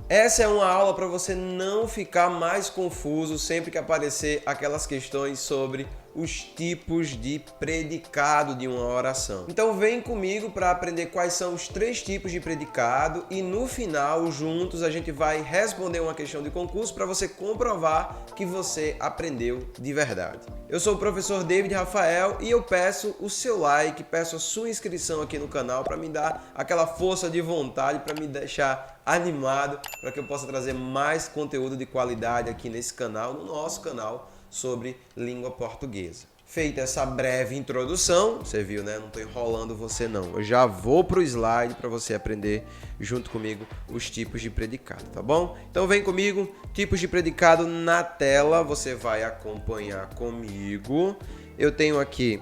Essa é uma aula para você não ficar mais confuso sempre que aparecer aquelas questões sobre os tipos de predicado de uma oração. Então vem comigo para aprender quais são os 3 tipos de predicado e no final, juntos, a gente vai responder uma questão de concurso para você comprovar que você aprendeu de verdade. Eu sou o professor David Rafael e eu peço o seu like, peço a sua inscrição aqui no canal para me dar aquela força de vontade, para me deixar animado, para que eu possa trazer mais conteúdo de qualidade aqui nesse canal, no nosso canal, sobre língua portuguesa. Feita essa breve introdução, você viu, né? Não estou enrolando você não. Eu já vou para o slide para você aprender junto comigo os tipos de predicado, tá bom? Então vem comigo, tipos de predicado na tela, você vai acompanhar comigo. Eu tenho aqui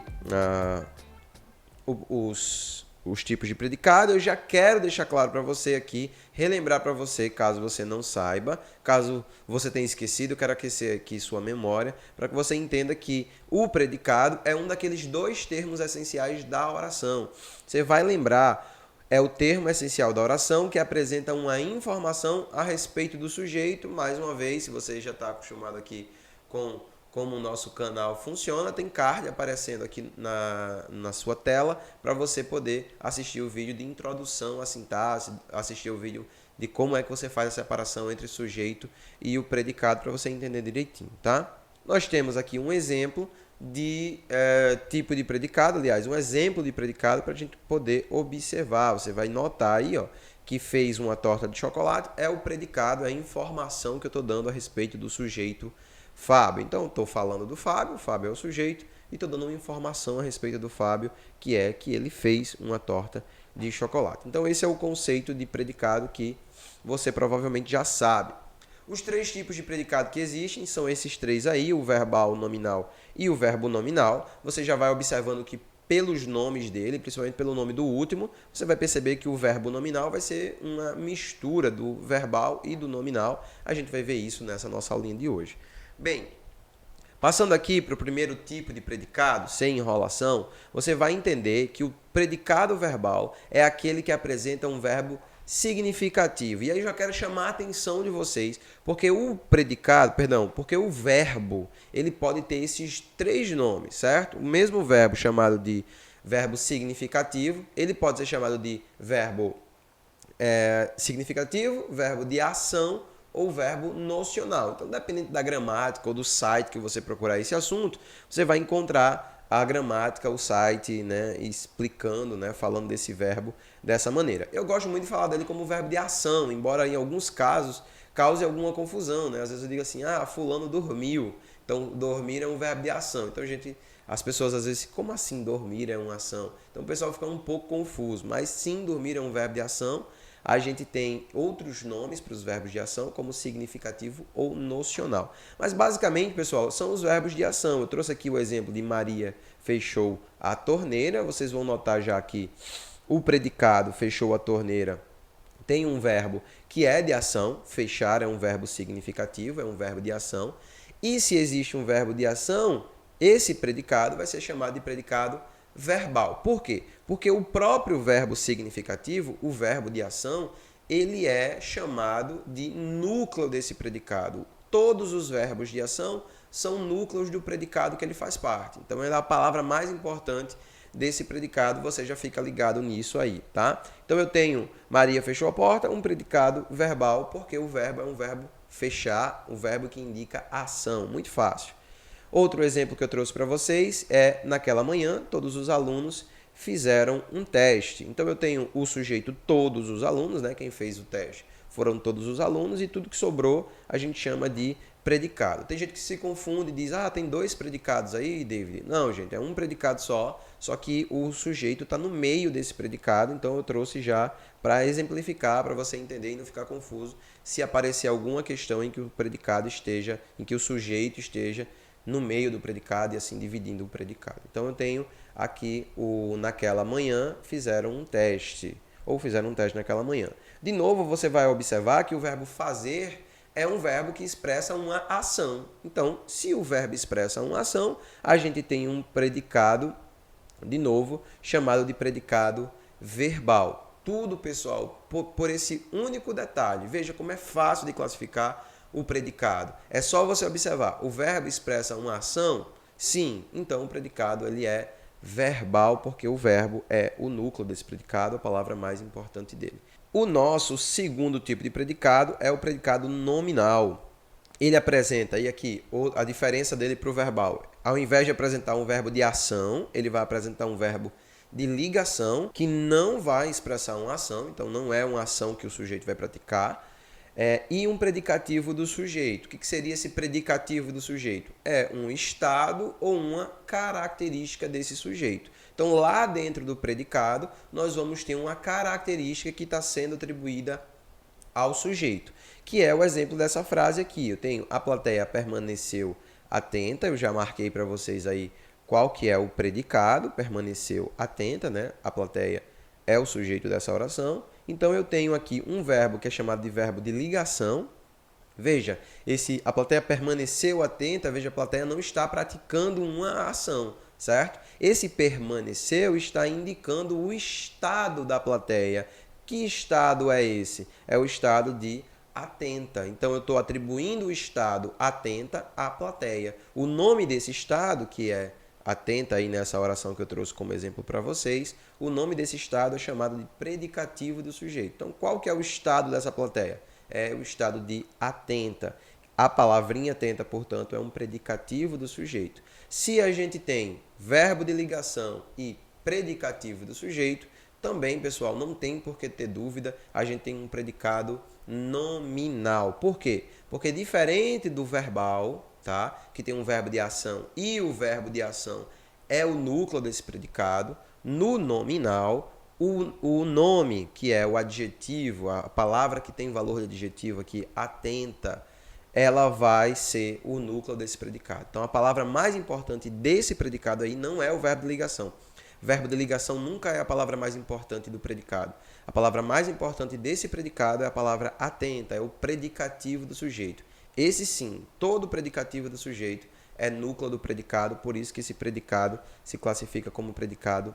os tipos de predicado. Eu já quero deixar claro para você aqui, relembrar para você, caso você não saiba, caso você tenha esquecido, eu quero aquecer aqui sua memória, para que você entenda que o predicado é um daqueles 2 termos essenciais da oração. Você vai lembrar, é o termo essencial da oração que apresenta uma informação a respeito do sujeito. Mais uma vez, se você já está acostumado aqui com como o nosso canal funciona, tem card aparecendo aqui na sua tela para você poder assistir o vídeo de introdução à sintaxe, assistir o vídeo de como é que você faz a separação entre o sujeito e o predicado para você entender direitinho, tá? Nós temos aqui um exemplo de tipo de predicado, aliás, um exemplo de predicado para a gente poder observar. Você vai notar aí, ó, que fez uma torta de chocolate é o predicado, é a informação que eu estou dando a respeito do sujeito Fábio. Então, estou falando do Fábio, o Fábio é o sujeito, e estou dando uma informação a respeito do Fábio, que é que ele fez uma torta de chocolate. Então, esse é o conceito de predicado que você provavelmente já sabe. Os 3 tipos de predicado que existem são esses 3 aí, o verbal, o nominal e o verbo nominal. Você já vai observando que pelos nomes dele, principalmente pelo nome do último, você vai perceber que o verbo nominal vai ser uma mistura do verbal e do nominal. A gente vai ver isso nessa nossa aulinha de hoje. Bem, passando aqui para o primeiro tipo de predicado, sem enrolação, você vai entender que o predicado verbal é aquele que apresenta um verbo significativo. E aí eu já quero chamar a atenção de vocês, porque porque o verbo, ele pode ter esses 3 nomes, certo? O mesmo verbo chamado de verbo significativo, ele pode ser chamado de verbo significativo, verbo de ação, ou verbo nocional. Então, dependendo da gramática ou do site que você procurar esse assunto, você vai encontrar a gramática, o site, né, explicando, né, falando desse verbo dessa maneira. Eu gosto muito de falar dele como verbo de ação, embora em alguns casos cause alguma confusão, né? Às vezes eu digo assim, fulano dormiu. Então, dormir é um verbo de ação. Então, as pessoas às vezes, como assim dormir é uma ação? Então, o pessoal fica um pouco confuso, mas sim, dormir é um verbo de ação. A gente tem outros nomes para os verbos de ação, como significativo ou nocional. Mas basicamente, pessoal, são os verbos de ação. Eu trouxe aqui o exemplo de Maria fechou a torneira. Vocês vão notar já que o predicado fechou a torneira tem um verbo que é de ação. Fechar é um verbo significativo, é um verbo de ação. E se existe um verbo de ação, esse predicado vai ser chamado de predicado verbal. Por quê? Porque o próprio verbo significativo, o verbo de ação, ele é chamado de núcleo desse predicado. Todos os verbos de ação são núcleos do predicado que ele faz parte. Então, é a palavra mais importante desse predicado, você já fica ligado nisso aí, tá? Então, eu tenho Maria fechou a porta, um predicado verbal, porque o verbo é um verbo fechar, um verbo que indica ação. Muito fácil. Outro exemplo que eu trouxe para vocês é, naquela manhã, todos os alunos fizeram um teste. Então, eu tenho o sujeito todos os alunos, né? Quem fez o teste foram todos os alunos e tudo que sobrou a gente chama de predicado. Tem gente que se confunde e diz, tem 2 predicados aí, David. Não, gente, é um predicado só que o sujeito está no meio desse predicado, então eu trouxe já para exemplificar, para você entender e não ficar confuso se aparecer alguma questão em que o predicado esteja, em que o sujeito esteja no meio do predicado e assim dividindo o predicado. Então eu tenho aqui naquela manhã fizeram um teste, ou fizeram um teste naquela manhã. De novo, você vai observar que o verbo fazer é um verbo que expressa uma ação. Então, se o verbo expressa uma ação, a gente tem um predicado, de novo, chamado de predicado verbal. Tudo, pessoal, por esse único detalhe. Veja como é fácil de classificar o predicado. É só você observar. O verbo expressa uma ação? Sim. Então o predicado ele é verbal, porque o verbo é o núcleo desse predicado, a palavra mais importante dele. O nosso segundo tipo de predicado é o predicado nominal. Ele apresenta, e aqui a diferença dele para o verbal, ao invés de apresentar um verbo de ação, ele vai apresentar um verbo de ligação, que não vai expressar uma ação, então não é uma ação que o sujeito vai praticar, e um predicativo do sujeito. O que seria esse predicativo do sujeito? É um estado ou uma característica desse sujeito. Então, lá dentro do predicado, nós vamos ter uma característica que está sendo atribuída ao sujeito, que é o exemplo dessa frase aqui. Eu tenho a plateia permaneceu atenta, eu já marquei para vocês aí qual que é o predicado, permaneceu atenta, né? A plateia é o sujeito dessa oração. Então eu tenho aqui um verbo que é chamado de verbo de ligação. Veja, a plateia permaneceu atenta, veja, a plateia não está praticando uma ação, certo? Esse permaneceu está indicando o estado da plateia. Que estado é esse? É o estado de atenta. Então eu estou atribuindo o estado atenta à plateia. O nome desse estado, que é atenta aí nessa oração que eu trouxe como exemplo para vocês, o nome desse estado é chamado de predicativo do sujeito. Então, qual que é o estado dessa plateia? É o estado de atenta. A palavrinha atenta, portanto, é um predicativo do sujeito. Se a gente tem verbo de ligação e predicativo do sujeito, também, pessoal, não tem por que ter dúvida, a gente tem um predicado nominal. Por quê? Porque diferente do verbal, tá? Que tem um verbo de ação e o verbo de ação é o núcleo desse predicado, no nominal, o nome, que é o adjetivo, a palavra que tem valor de adjetivo aqui, atenta, ela vai ser o núcleo desse predicado. Então, a palavra mais importante desse predicado aí não é o verbo de ligação. Verbo de ligação nunca é a palavra mais importante do predicado. A palavra mais importante desse predicado é a palavra atenta, é o predicativo do sujeito. Esse sim, todo predicativo do sujeito é núcleo do predicado, por isso que esse predicado se classifica como predicado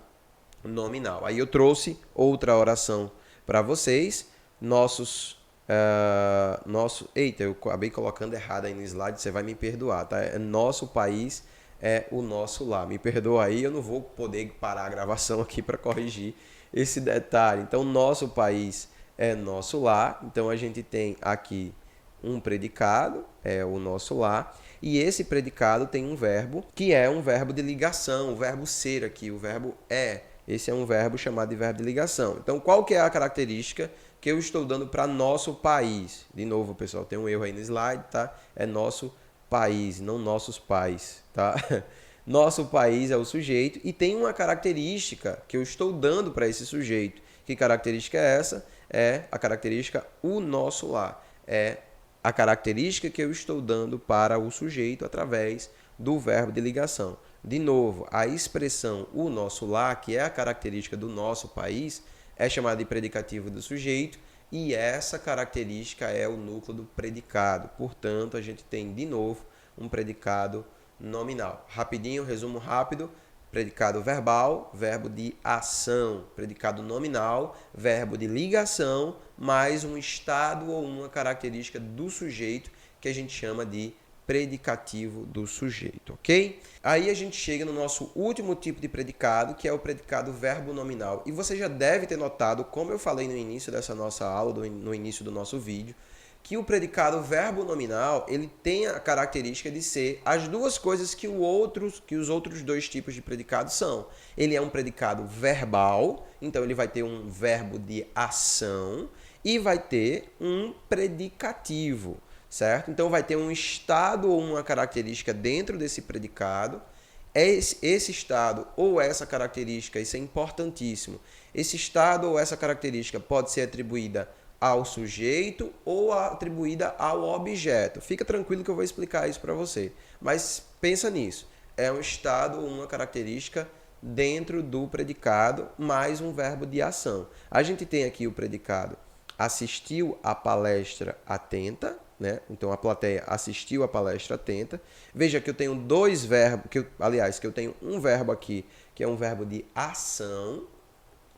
nominal. Aí eu trouxe outra oração para vocês. Eita, eu acabei colocando errado aí no slide, você vai me perdoar, tá? É nosso país é o nosso lar. Me perdoa aí, eu não vou poder parar a gravação aqui para corrigir esse detalhe. Então, nosso país é nosso lar. Então, a gente tem aqui um predicado, é o nosso lar, e esse predicado tem um verbo, que é um verbo de ligação, o verbo ser aqui, o verbo é. Esse é um verbo chamado de verbo de ligação. Então, qual que é a característica que eu estou dando para nosso país? De novo, pessoal, tem um erro aí no slide, tá? É nosso país, não nossos pais, tá? Nosso país é o sujeito e tem uma característica que eu estou dando para esse sujeito. Que característica é essa? É a característica o nosso lar. É a característica que eu estou dando para o sujeito através do verbo de ligação. De novo, a expressão o nosso lar, que é a característica do nosso país, é chamada de predicativo do sujeito e essa característica é o núcleo do predicado. Portanto, a gente tem de novo um predicado nominal. Rapidinho, resumo rápido. Predicado verbal, verbo de ação. Predicado nominal, verbo de ligação, mais um estado ou uma característica do sujeito que a gente chama de predicativo do sujeito, ok? Aí a gente chega no nosso último tipo de predicado, que é o predicado verbo nominal. E você já deve ter notado, como eu falei no início dessa nossa aula, no início do nosso vídeo, que o predicado verbo nominal, ele tem a característica de ser as duas coisas que os outros dois tipos de predicado são. Ele é um predicado verbal, então ele vai ter um verbo de ação e vai ter um predicativo, certo? Então vai ter um estado ou uma característica dentro desse predicado. Esse estado ou essa característica, isso é importantíssimo. Esse estado ou essa característica pode ser atribuída ao sujeito ou atribuída ao objeto. Fica tranquilo que eu vou explicar isso para você. Mas pensa nisso. É um estado ou uma característica dentro do predicado mais um verbo de ação. A gente tem aqui o predicado assistiu a palestra atenta, né? Então a plateia assistiu a palestra atenta. Veja que eu tenho dois verbos, que eu tenho um verbo aqui, que é um verbo de ação,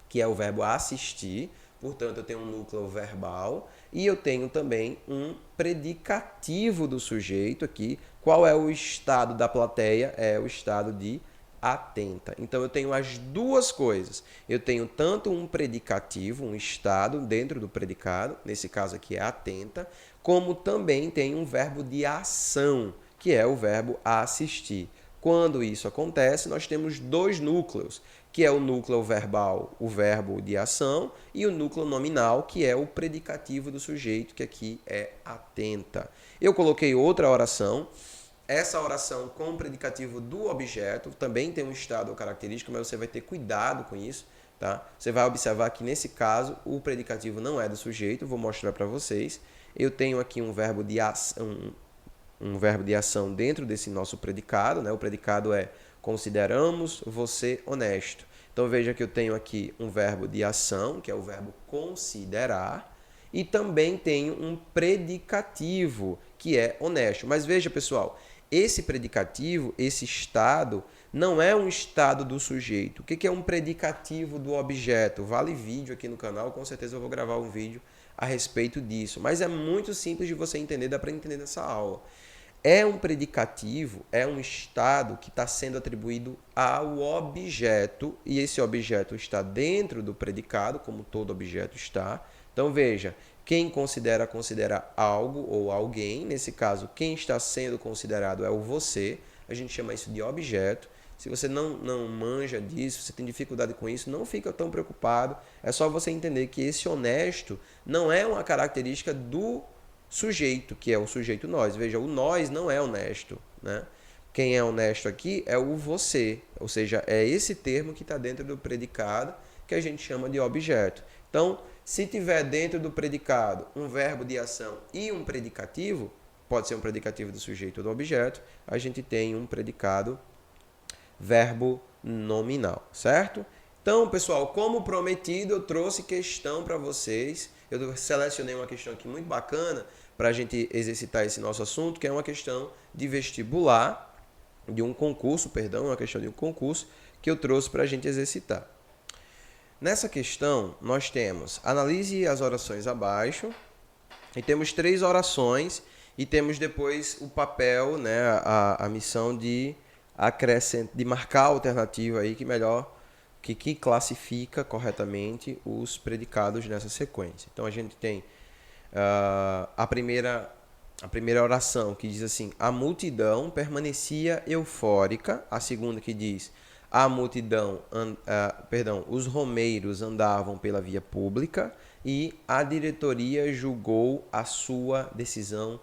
que é o verbo assistir. Portanto, eu tenho um núcleo verbal e eu tenho também um predicativo do sujeito aqui. Qual é o estado da plateia? É o estado de atenta. Então, eu tenho as duas coisas. Eu tenho tanto um predicativo, um estado dentro do predicado, nesse caso aqui é atenta, como também tenho um verbo de ação, que é o verbo assistir. Quando isso acontece, nós temos dois núcleos, que é o núcleo verbal, o verbo de ação, e o núcleo nominal, que é o predicativo do sujeito, que aqui é atenta. Eu coloquei outra oração. Essa oração com o predicativo do objeto também tem um estado ou característica, mas você vai ter cuidado com isso, tá? Você vai observar que nesse caso o predicativo não é do sujeito, vou mostrar para vocês. Eu tenho aqui um verbo de ação dentro desse nosso predicado, né? O predicado é consideramos você honesto. Então veja que eu tenho aqui um verbo de ação, que é o verbo considerar, e também tenho um predicativo, que é honesto. Mas veja, pessoal, esse predicativo, esse estado, não é um estado do sujeito. O que é um predicativo do objeto? Vale vídeo aqui no canal, com certeza eu vou gravar um vídeo a respeito disso. Mas é muito simples de você entender, dá para entender nessa aula. É um predicativo, é um estado que está sendo atribuído ao objeto, e esse objeto está dentro do predicado, como todo objeto está. Então veja, quem considera algo ou alguém, nesse caso, quem está sendo considerado é o você, a gente chama isso de objeto. Se você não manja disso, você tem dificuldade com isso, não fica tão preocupado, é só você entender que esse honesto não é uma característica do sujeito, que é o sujeito nós. Veja, o nós não é honesto, né? Quem é honesto aqui é o você, ou seja, é esse termo que está dentro do predicado que a gente chama de objeto. Então, se tiver dentro do predicado um verbo de ação e um predicativo, pode ser um predicativo do sujeito ou do objeto, a gente tem um predicado verbo nominal, certo? Então, pessoal, como prometido, eu trouxe questão para vocês. Eu selecionei uma questão aqui muito bacana para a gente exercitar esse nosso assunto, que é uma questão de vestibular, de um concurso, perdão, uma questão de um concurso que eu trouxe para a gente exercitar. Nessa questão, nós temos, analise as orações abaixo, e temos 3 orações, e temos depois o papel, né, a missão de marcar a alternativa aí que classifica corretamente os predicados nessa sequência. Então a gente tem a primeira oração que diz assim: a multidão permanecia eufórica. A segunda que diz: a multidão, os romeiros andavam pela via pública e a diretoria julgou a sua decisão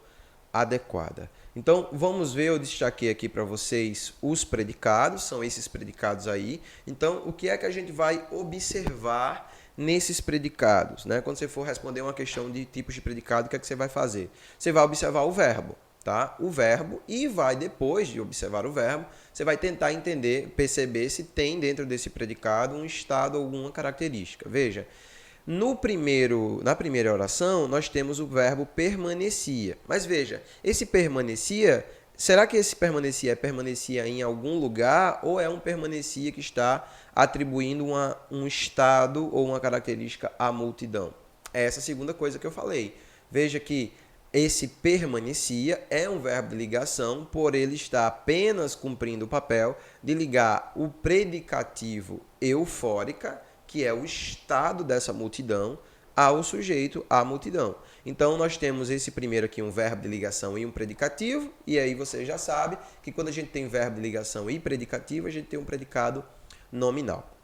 adequada. Então, vamos ver, eu destaquei aqui para vocês os predicados, são esses predicados aí. Então, o que é que a gente vai observar nesses predicados, né? Quando você for responder uma questão de tipos de predicado, o que é que você vai fazer? Você vai observar o verbo, tá? O verbo, e vai, depois de observar o verbo, você vai tentar entender, perceber se tem dentro desse predicado um estado ou alguma característica. Veja, na primeira oração, nós temos o verbo permanecia. Mas veja, esse permanecia, será que esse permanecia em algum lugar ou é um permanecia que está atribuindo um estado ou uma característica à multidão? É essa segunda coisa que eu falei. Veja que esse permanecia é um verbo de ligação, por ele está apenas cumprindo o papel de ligar o predicativo eufórica, que é o estado dessa multidão, ao sujeito, à multidão. Então, nós temos esse primeiro aqui, um verbo de ligação e um predicativo, e aí você já sabe que quando a gente tem verbo de ligação e predicativo, a gente tem um predicado nominal.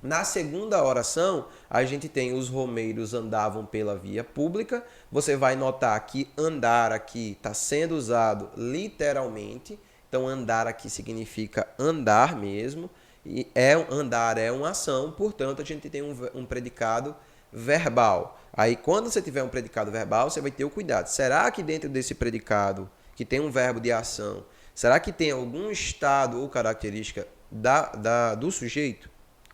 Na segunda oração, a gente tem os romeiros andavam pela via pública. Você vai notar que andar aqui está sendo usado literalmente. Então, andar aqui significa andar mesmo. E andar é uma ação, portanto, a gente tem um predicado verbal. Aí, quando você tiver um predicado verbal, você vai ter o cuidado. Será que dentro desse predicado, que tem um verbo de ação, será que tem algum estado ou característica do sujeito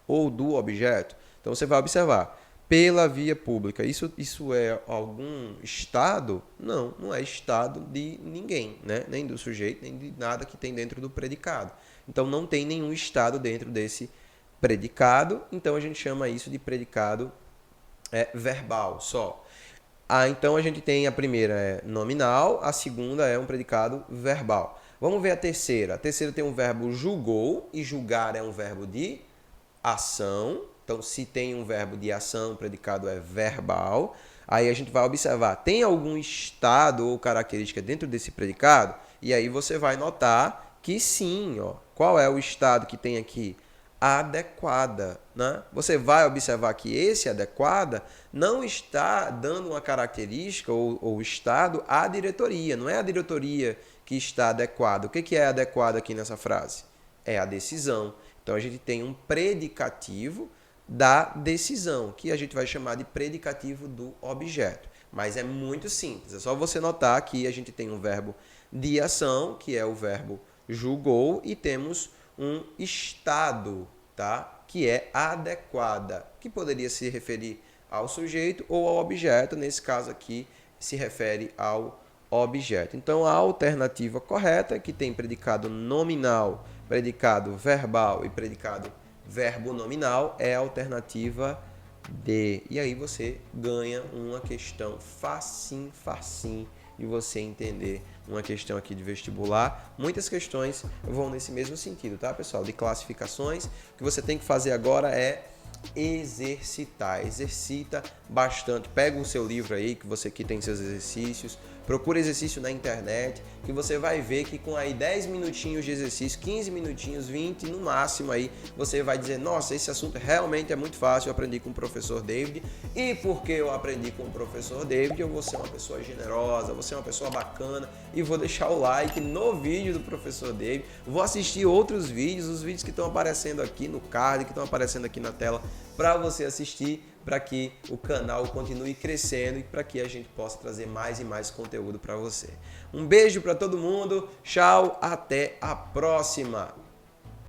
ou do objeto? Então, você vai observar. Pela via pública. Isso é algum estado? Não, não é estado de ninguém, né? Nem do sujeito, nem de nada que tem dentro do predicado. Então, não tem nenhum estado dentro desse predicado. Então, a gente chama isso de predicado é verbal só. Então a gente tem a primeira é nominal, a segunda é um predicado verbal. Vamos ver a terceira. A terceira tem um verbo julgou, e julgar é um verbo de ação. Então, se tem um verbo de ação, o predicado é verbal. Aí a gente vai observar, tem algum estado ou característica dentro desse predicado? E aí você vai notar que sim, ó. Qual é o estado que tem aqui? Adequada, né? Você vai observar que esse adequada não está dando uma característica ou estado à diretoria. Não é a diretoria que está adequada. O que é adequado aqui nessa frase? É a decisão. Então a gente tem um predicativo da decisão, que a gente vai chamar de predicativo do objeto. Mas é muito simples, é só você notar que a gente tem um verbo de ação, que é o verbo julgou, e temos um estado, tá? Que é adequada, que poderia se referir ao sujeito ou ao objeto, nesse caso aqui se refere ao objeto. Então a alternativa correta, que tem predicado nominal, predicado verbal e predicado verbo nominal, é a alternativa D. E aí você ganha uma questão facinho, facinho de você entender uma questão aqui de vestibular. Muitas questões vão nesse mesmo sentido, tá, pessoal? De classificações. O que você tem que fazer agora é exercitar. Exercita bastante. Pega o seu livro aí, que você aqui tem seus exercícios. Procura exercício na internet, que você vai ver que com aí 10 minutinhos de exercício, 15 minutinhos, 20 no máximo aí, você vai dizer, nossa, esse assunto realmente é muito fácil, eu aprendi com o professor David, e porque eu aprendi com o professor David, eu vou ser uma pessoa generosa, vou ser uma pessoa bacana, e vou deixar o like no vídeo do professor David, vou assistir outros vídeos, os vídeos que estão aparecendo aqui no card, que estão aparecendo aqui na tela, para você assistir, para que o canal continue crescendo e para que a gente possa trazer mais e mais conteúdo para você. Um beijo para todo mundo, tchau, até a próxima!